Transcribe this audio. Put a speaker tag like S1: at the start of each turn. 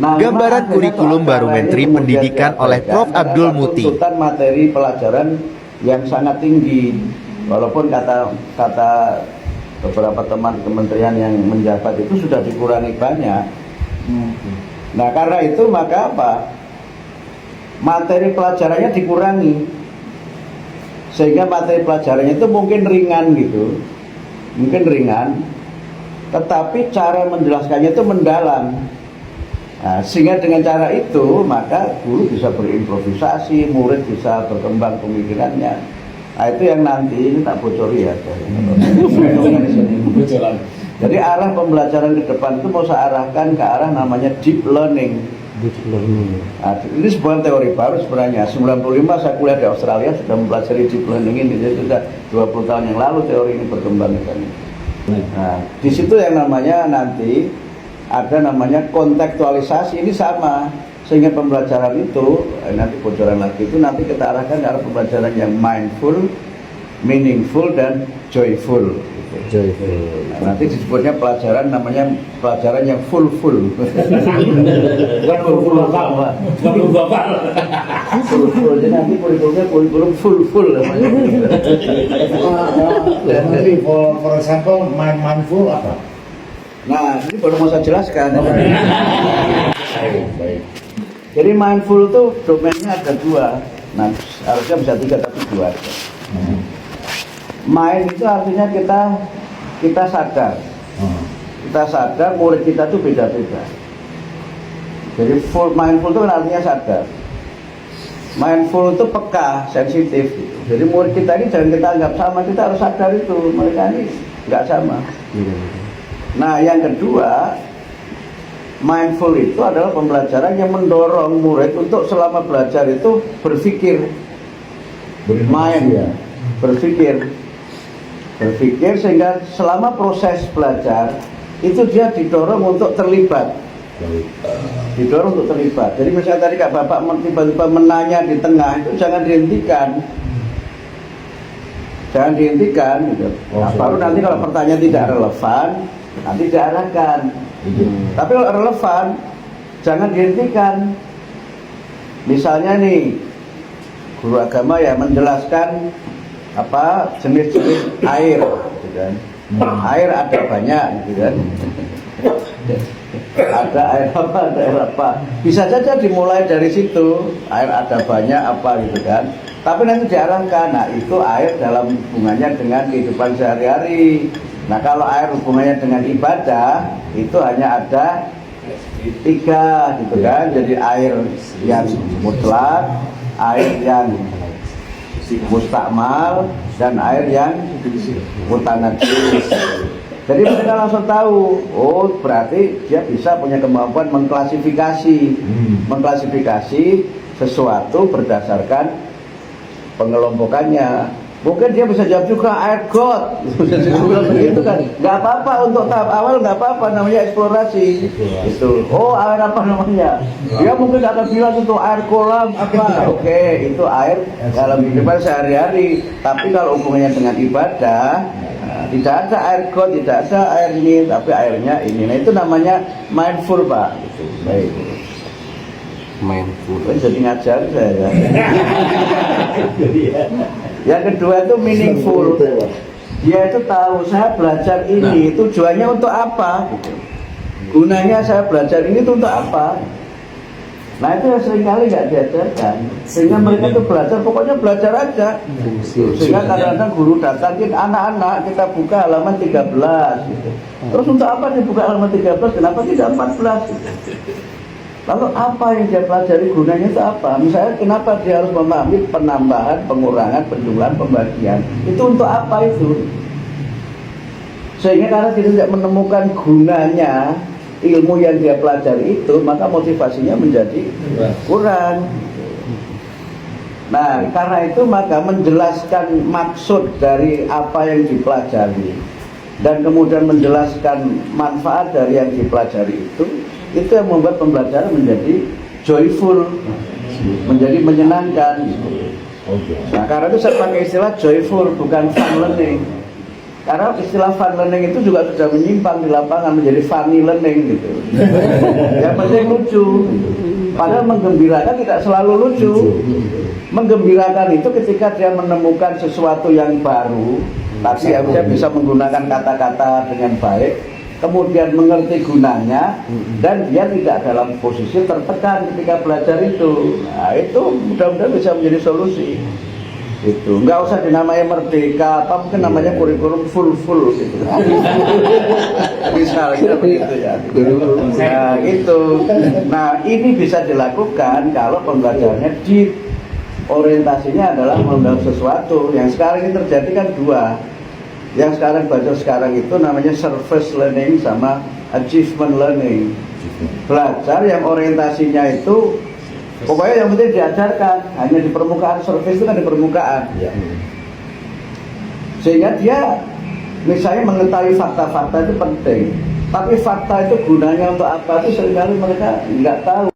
S1: Gambaran kurikulum barometri pendidikan oleh Prof. Abdul Muti.
S2: Tuntutan materi pelajaran yang sangat tinggi, walaupun kata beberapa teman kementerian yang menjabat itu sudah dikurangi banyak. Nah karena itu maka apa? Materi pelajarannya dikurangi, sehingga materi pelajarannya itu mungkin ringan gitu, tetapi cara menjelaskannya itu mendalam. Nah, sehingga dengan cara itu maka guru bisa berimprovisasi, murid bisa berkembang pemikirannya. Nah itu yang nanti ini tak bocori ya. Jadi arah pembelajaran ke depan itu mau saya arahkan ke arah namanya deep learning. Nah, ini sebuah teori baru sebenarnya. 95 saya kuliah di Australia sudah mempelajari deep learning ini. Jadi sudah 20 tahun yang lalu teori ini berkembang. Nah, di situ yang namanya nanti ada namanya kontekstualisasi, ini sama, sehingga pembelajaran itu nanti bocoran lagi itu nanti kita arahkan ke arah pembelajaran yang mindful, meaningful dan joyful. Nah, nanti disebutnya pelajaran namanya pelajaran yang full. Bukan full apa? Full. Jadi nanti kurikulumnya kurikulum full.
S3: Jadi for example mindful apa?
S2: Nah, ini baru mau saya jelaskan. Jadi mindful itu domainnya ada dua. Nah, harusnya bisa 3 tapi 2 aja. Mind itu artinya kita sadar. Kita sadar murid kita itu beda-beda. Jadi mindful itu artinya sadar. Mindful itu peka, sensitif. Jadi murid kita ini jangan kita anggap sama, kita harus sadar itu mereka ini nggak sama. Nah yang kedua, mindful itu adalah pembelajaran yang mendorong murid untuk selama belajar itu berpikir. Berpikir sehingga selama proses belajar itu dia didorong untuk terlibat. Jadi misalnya tadi Kak Bapak tiba-tiba menanya di tengah, itu jangan dihentikan gitu. Nah, baru nanti kalau pertanyaan tidak relevan nanti diarahkan. Tapi kalau relevan jangan dihentikan. Misalnya nih guru agama ya menjelaskan apa jenis-jenis air gitu kan. Air ada banyak gitu kan. Ada air apa. Bisa saja dimulai dari situ. Air ada banyak apa gitu kan. Tapi nanti diarahkan, nah itu air dalam hubungannya dengan kehidupan sehari-hari. Nah kalau air hubungannya dengan ibadah itu hanya ada 3 gitu kan. Jadi air yang mutlak, air yang mustakmal, dan air yang mutanajis. Jadi mereka langsung tahu, oh berarti dia bisa punya kemampuan mengklasifikasi sesuatu berdasarkan pengelompokannya. Mungkin dia bisa jawab juga air got, begitu kan? Nggak apa-apa untuk tahap awal, nggak apa-apa, namanya eksplorasi. Itu, oh air apa namanya? Dia mungkin akan bilang itu air kolam apa? Oke, itu air dalam kehidupan sehari-hari. Tapi kalau hubungannya dengan ibadah, tidak ada air got, tidak ada air ini, tapi airnya ini. Nah itu namanya mindful, Pak. Baik. Mindful. Jadi ngajar saya. Yang kedua itu meaningful. Dia itu tahu saya belajar ini tujuannya untuk apa? Gunanya saya belajar ini itu untuk apa? Nah itu yang seringkali nggak diajarkan. Sehingga mereka itu belajar, pokoknya belajar aja. Sehingga kadang-kadang guru datangin anak-anak, kita buka halaman 13 gitu. Terus untuk apa dibuka halaman 13? Kenapa tidak 14? Lalu apa yang dia pelajari, gunanya itu apa? Misalnya kenapa dia harus memahami penambahan, pengurangan, penjumlahan, pembagian? Itu untuk apa itu? Sehingga karena dia tidak menemukan gunanya ilmu yang dia pelajari itu, maka motivasinya menjadi kurang. Nah, karena itu maka menjelaskan maksud dari apa yang dipelajari dan kemudian menjelaskan manfaat dari yang dipelajari itu yang membuat pembelajaran menjadi joyful, menjadi menyenangkan. Nah karena itu saya pakai istilah joyful, bukan fun learning. Karena istilah fun learning itu juga sudah menyimpang di lapangan menjadi funny learning gitu. Yang penting lucu. Padahal menggembirakan tidak selalu lucu. Menggembirakan itu ketika dia menemukan sesuatu yang baru, tapi dia bisa menggunakan kata-kata dengan baik, kemudian mengerti gunanya, dan dia tidak dalam posisi tertekan ketika belajar itu. Nah, itu mudah-mudahan bisa menjadi solusi. Itu nggak usah dinamai merdeka, apa mungkin namanya kurikulum full gitu. Misalnya begitu ya. Nah itu, nah ini bisa dilakukan kalau pembelajarannya di orientasinya adalah mengembangkan sesuatu. Yang sekarang ini terjadi kan dua. Yang sekarang belajar sekarang itu namanya service learning sama achievement learning. Belajar yang orientasinya itu pokoknya yang penting diajarkan hanya di permukaan, service itu kan di permukaan. Sehingga dia misalnya mengetahui fakta-fakta itu penting, tapi fakta itu gunanya untuk apa itu seringkali mereka nggak tahu.